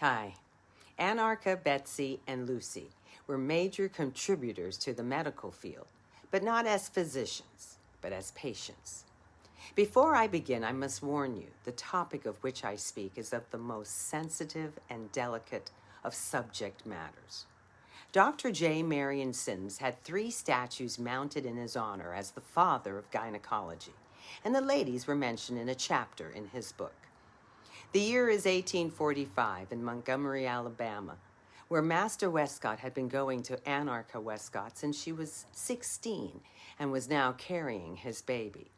Hi. Anarcha, Betsy, and Lucy were major contributors to the medical field, but not as physicians, but as patients. Before I begin, I must warn you, the topic of which I speak is of the most sensitive and delicate of subject matters. Dr. J. Marion Sims had 3 statues mounted in his honor as the father of gynecology, and the ladies were mentioned in a chapter in his book. The year is 1845 in Montgomery, Alabama, where Master Westcott had been going to Anarcha Westcott since she was 16 and was now carrying his baby.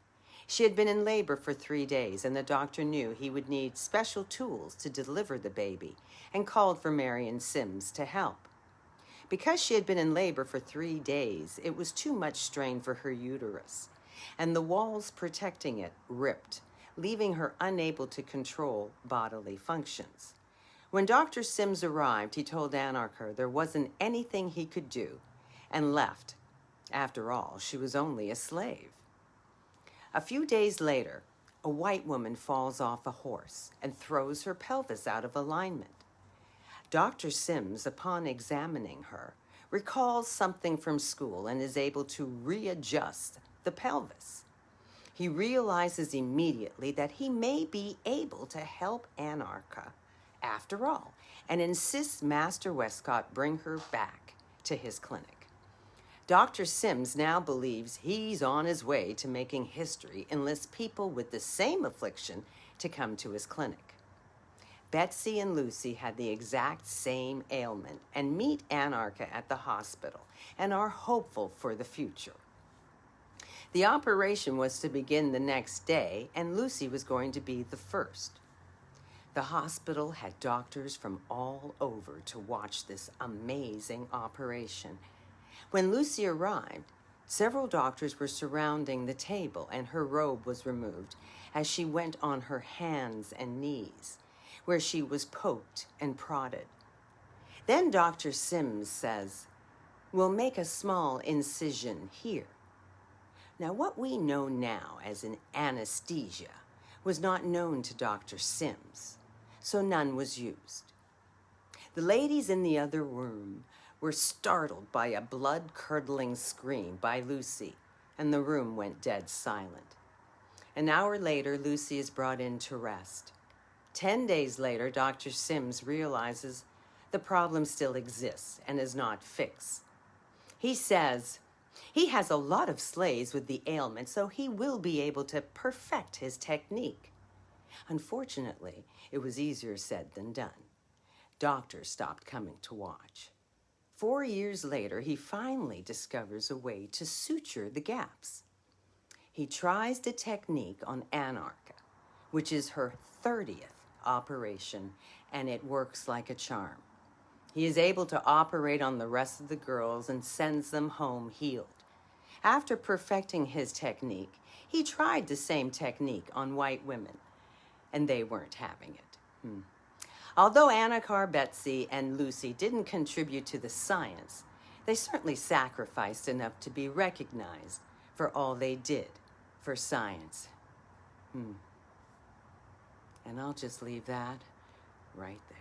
She had been in labor for 3 days, and the doctor knew he would need special tools to deliver the baby and called for Marion Sims to help. Because she had been in labor for 3 days, it was too much strain for her uterus, and the walls protecting it ripped, leaving her unable to control bodily functions. When Dr. Sims arrived, he told Anarcha there wasn't anything he could do, and left. After all, she was only a slave. A few days later, a white woman falls off a horse and throws her pelvis out of alignment. Dr. Sims, upon examining her, recalls something from school and is able to readjust the pelvis. He realizes immediately that he may be able to help Anarcha after all, and insists Master Westcott bring her back to his clinic. Dr. Sims now believes he's on his way to making history, enlists people with the same affliction to come to his clinic. Betsy and Lucy had the exact same ailment and meet Anarcha at the hospital and are hopeful for the future. The operation was to begin the next day, and Lucy was going to be the first. The hospital had doctors from all over to watch this amazing operation. When Lucy arrived, several doctors were surrounding the table, and her robe was removed as she went on her hands and knees, where she was poked and prodded. Then Dr. Sims says, "We'll make a small incision here." Now, what we know now as an anesthesia was not known to Dr. Sims, so none was used. The ladies in the other room were startled by a blood-curdling scream by Lucy, and the room went dead silent. An hour later, Lucy is brought in to rest. 10 days later, Dr. Sims realizes the problem still exists and is not fixed. He says he has a lot of slaves with the ailment, so he will be able to perfect his technique. Unfortunately, it was easier said than done. Doctors stopped coming to watch. 4 years later, he finally discovers a way to suture the gaps. He tries the technique on Anarcha, which is her 30th operation, and it works like a charm. He is able to operate on the rest of the girls and sends them home healed. After perfecting his technique, he tried the same technique on white women, and they weren't having it. Although Anarcha, Betsy, and Lucy didn't contribute to the science, they certainly sacrificed enough to be recognized for all they did for science. And I'll just leave that right there.